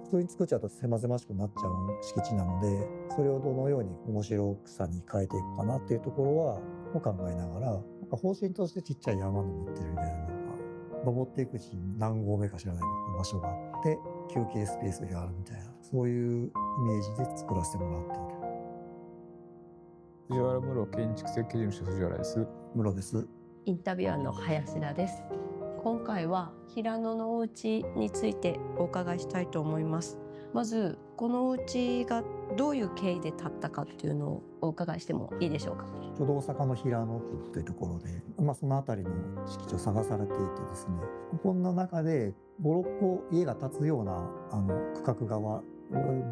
普通に作っちゃうと狭々しくなっちゃう敷地なので、それをどのように面白さに変えていくかなっていうところはを考えながら、方針としてちっちゃい山登ってるみたいなのが、登っていくうちに何合目か知らない場所があって、休憩スペースがあるみたいな、そういうイメージで作らせてもらっている。藤原室建築設計事務所藤原です。室です。インタビュアーの林田です。今回は平野のお家についてお伺いしたいと思います。まずこのお家がどういう経緯で建ったかっていうのをお伺いしてもいいでしょうか。ちょうど大阪の平野区というところで、その辺りの敷地を探されていてですね、こんな中で5、6個家が建つような区画が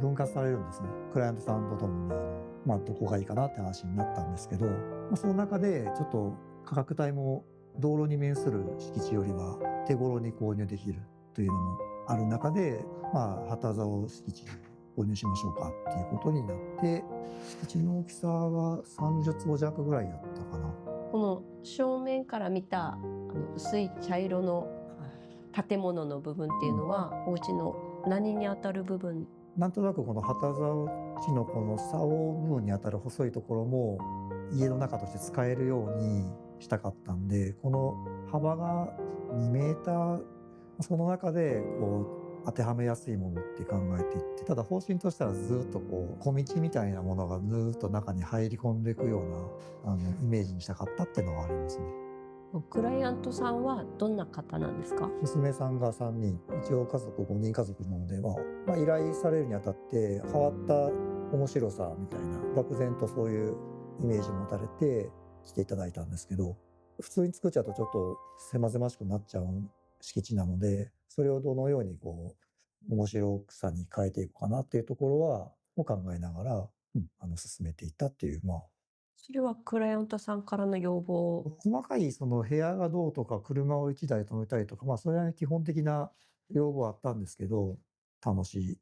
分割されるんですね。クライアントさんとともにどこがいいかなって話になったんですけど、その中でちょっと価格帯も道路に面する敷地よりは手頃に購入できるというのもある中で、旗竿敷地購入しましょうかっていうことになって、敷地の大きさは30坪弱ぐらいだったかな。この正面から見た薄い茶色の建物の部分っていうのは、お家の何に当たる部分？なんとなくこの旗竿地のこの竿部分に当たる細いところも家の中として使えるようにしたかったんで、この幅が2メーター、その中で当てはめやすいものって考えていって、ただ方針としてはずっと小道みたいなものがずっと中に入り込んでいくようなイメージにしたかったっていうのがありますね。クライアントさんはどんな方なんですか？娘さんが3人、一応家族5人家族なので、依頼されるにあたって変わった面白さみたいな、漠然とそういうイメージを持たれて来ていただいたんですけど、普通に作っちゃうとちょっと狭々しくなっちゃう敷地なので、それをどのように面白さに変えていくかなっていうところを考えながら、進めていったっていう、それはクライアントさんからの要望？細かいその部屋がどうとか車を1台止めたりとか、それは基本的な要望はあったんですけど、楽し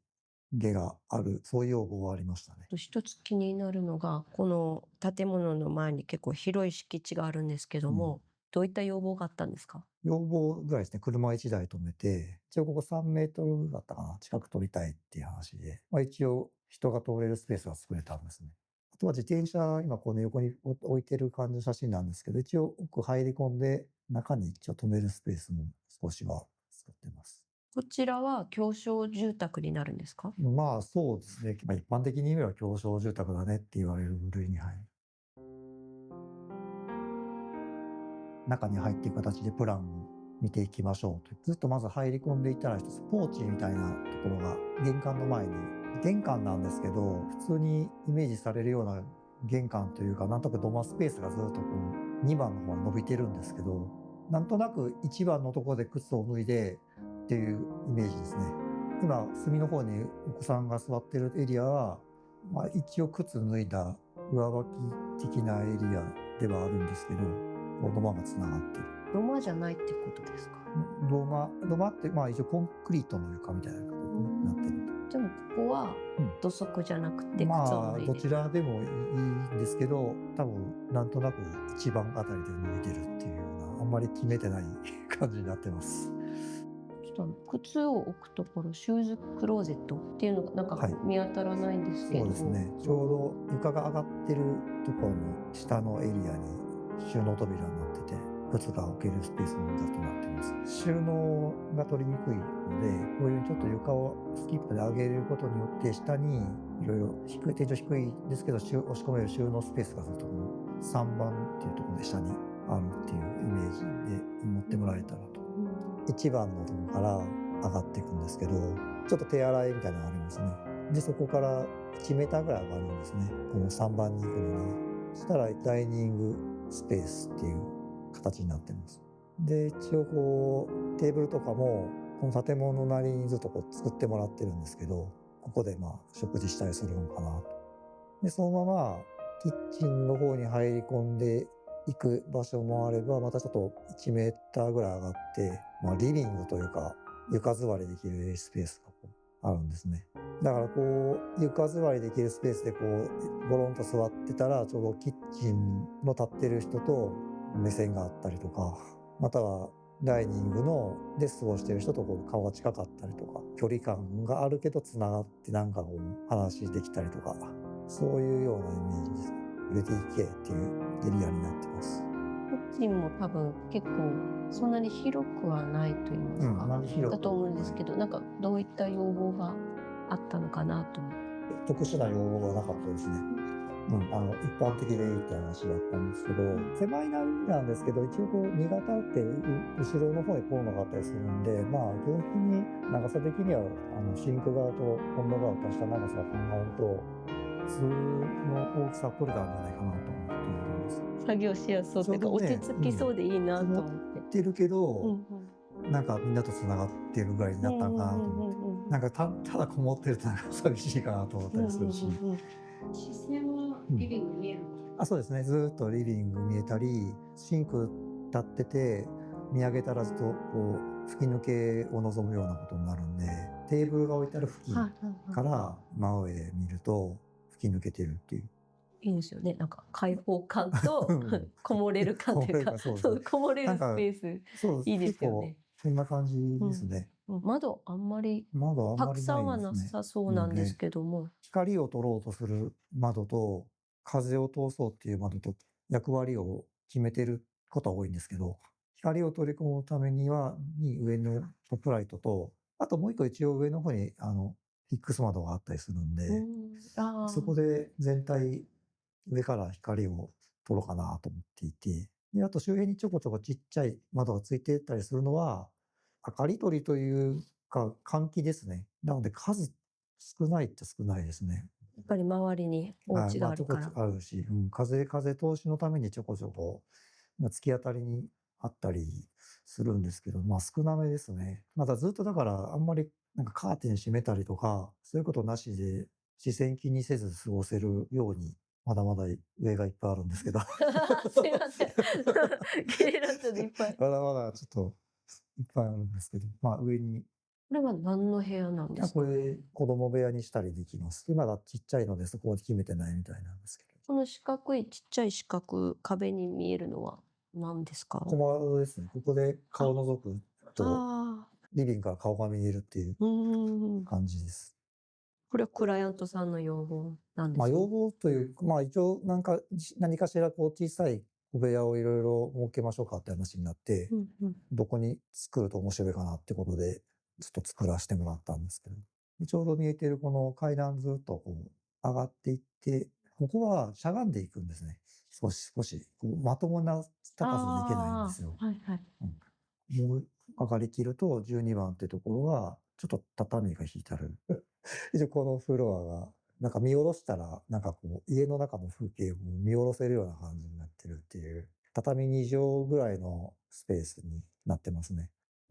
げがある、そういう要望はありましたね。一つ気になるのが、この建物の前に結構広い敷地があるんですけども、どういった要望があったんですか？要望ぐらいですね。車1台止めて、一応ここ3メートルだったかな、近く取りたいっていう話で、一応人が通れるスペースが作れたんですね。あとは自転車、今この横に置いてる感じの写真なんですけど、一応奥入り込んで中に一応止めるスペースも少しは作ってます。こちらは狭小住宅になるんですか？そうですね。一般的に言えば狭小住宅だねって言われる部類に入る。中に入っていく形でプランを見ていきましょうと。ずっとまず入り込んでいったら一つポーチみたいなところが玄関の前に、玄関なんですけど、普通にイメージされるような玄関というか、なんとなく土間スペースがずっと2番の方に伸びてるんですけど、なんとなく1番のところで靴を脱いでっていうイメージですね。今、隅の方にお子さんが座ってるエリアは、一応靴脱いだ上履き的なエリアではあるんですけど、土間がつながってる。土間じゃないってことですか？土間って一応コンクリートの床みたいな形になってる。でもここは土足じゃなくて靴を脱いでる。どちらでもいいんですけど、多分なんとなく一番あたりで脱いでるっていうような、あんまり決めてない感じになってます。ちょっと靴を置くところ、シューズクローゼットっていうのがなんか見当たらないんですけれども、そうですね。ちょうど床が上がってるところの下のエリアに収納扉になってて、靴が置けるスペースにずっとなってます。収納が取りにくいので、こういうちょっと床をスキップで上げることによって、下にいろいろ天井低いですけど押し込める収納スペースがずっと3番っていうところで下にあるっていうイメージで持ってもらえたらと。1番のところから上がっていくんですけど、ちょっと手洗いみたいなのがありますね。で、そこから1メーターぐらい上がるんですね。この3番に行くのに。そしたらダイニングスペースっていう形になってます。で、一応テーブルとかもこの建物なりにずっと作ってもらってるんですけど、ここで食事したりするのかなと。で、そのままキッチンの方に入り込んで行く場所もあれば、またちょっと1メーターぐらい上がって、リビングというか床座りできるスペースがあるんですね。だから床座りできるスペースでゴロンと座ってたら、ちょうどキッチンの立ってる人と目線があったりとか、またはダイニングで過ごしてる人とこう顔が近かったりとか、距離感があるけどつながってなんかこう話できたりとか、そういうようなイメージです。LDK っていうエリアになってます。キッチンも多分結構そんなに広くはないと言いますか、だと思うんですけど、なんかどういった要望があったのかなと思って。特殊な要望がなかったですね。一般的でいいって話だったんですけど、狭いなんですけど、一応こう2型って後ろの方にコーナーがあったりするんで、まあ基本的に長さ的にはシンク側とコンロ側を足した長さを考えると、普通の大きさ取れたんじゃないかなと思っています。作業しやすそうというか、落ち着きそうでいいなと思って。ってるけど、なんかみんなとつながってるぐらいになったのかなと思って、なんかただこもってるとなんか寂しいかなと思ったりするし。視線はリビング見える、そうですね。ずっとリビング見えたり、シンク立ってて見上げたらずっとこう吹き抜けを望むようなことになるんで、テーブルが置いてある付近から真上見ると吹き抜けてるっていう。いいんですよね。なんか開放感とこもれる感というか、そうこもれるスペースいいですよね。そんな感じですね。窓あんまりたくさんはなさそうなんですけども、光を取ろうとする窓と風を通そうっていう窓と役割を決めてることは多いんですけど、光を取り込むために上のトップライトと、あともう一個一応上の方にフィックス窓があったりするんで、そこで全体上から光を取ろうかなと思っていて、であと周辺にちょこちょこちっちゃい窓がついてたりするのは、明かり取りというか換気ですね。なので数少ないって少ないですね。やっぱり周りにお家があるから。あるし、風通しのためにちょこちょこ突き当たりにあったりするんですけど、少なめですね。まだずっとだからあんまりなんかカーテン閉めたりとか、そういうことなしで視線気にせず過ごせるように、まだまだ上がいっぱいあるんですけど。すいません。気になったでいっぱい。まだまだちょっといっぱいあるんですけど、上に。これは何の部屋なんですか？これ子供部屋にしたりできます。今だちっちゃいのでそこは決めてないみたいなんですけど。この四角いちっちゃい四角壁に見えるのは何ですか？小窓ですね。ここで顔覗くとリビングから顔が見えるっていう感じです。これはクライアントさんの要望なんですか？要望というか、一応何かしらこう小さい小部屋をいろいろ設けましょうかって話になって、どこに作ると面白いかなってことで、ちょっと作らせてもらったんですけど、ちょうど見えているこの階段ずっとこう上がっていって、ここはしゃがんでいくんですね。少しまともな高さでいけないんですよ。もう上がりきると12番ってところがちょっと畳が引いてある。一応このフロアがなんか見下ろしたらなんかこう家の中の風景を見下ろせるような感じになってるっていう、畳2畳ぐらいのスペースになってますね。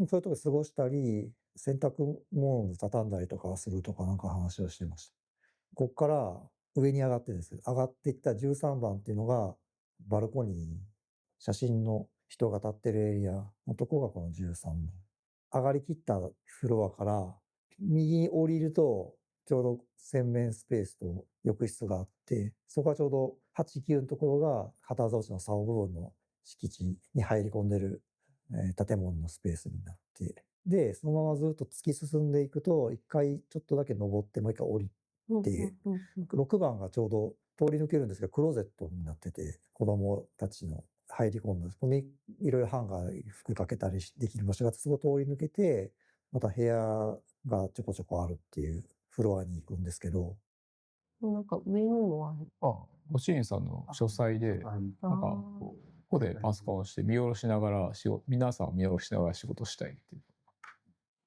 そういうとこ過ごしたり、洗濯物を畳んだりとかするとかなんか話をしてました。ここから上に上がってです。上がっていった13番っていうのがバルコニー、写真の人が立ってるエリアのとこがこの13番。上がりきったフロアから右に降りるとちょうど洗面スペースと浴室があって、そこがちょうど8、9のところが片座落ちの竿部分の敷地に入り込んでる、建物のスペースになって、で、そのままずっと突き進んでいくと、一回ちょっとだけ登ってもう一回降りて、6番がちょうど通り抜けるんですが、クローゼットになってて、子供たちの入り込んだ、ここにいろいろハンガー服かけたりできる場所がそこ通り抜けて、また部屋がちょこちょこあるっていうフロアに行くんですけど。なんか上にもある。ご主人さんの書斎で、なんかここでパソコンをして見下ろしながら皆さんを見下ろしながら仕事したいっていう。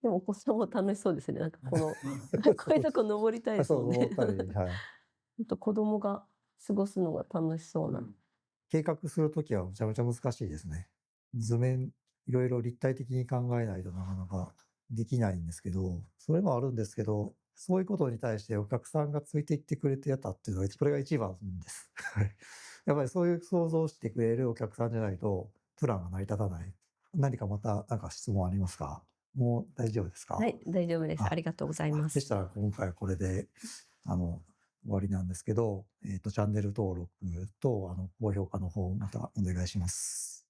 でもお子さんも楽しそうですね。なんかこういうとこ登りたいですもんね。登ったり、はい。子供が過ごすのが楽しそうな。計画するときはめちゃめちゃ難しいですね。図面いろいろ立体的に考えないとなかなかできないんですけど、それもあるんですけど、そういうことに対してお客さんがついていってくれてやったっていうのが、これが一番です。やっぱりそういう想像してくれるお客さんじゃないと、プランが成り立たない。何かまた質問ありますか？もう大丈夫ですか？はい、大丈夫です。ありがとうございます。でしたら今回はこれで、終わりなんですけど、チャンネル登録と、高評価の方またお願いします。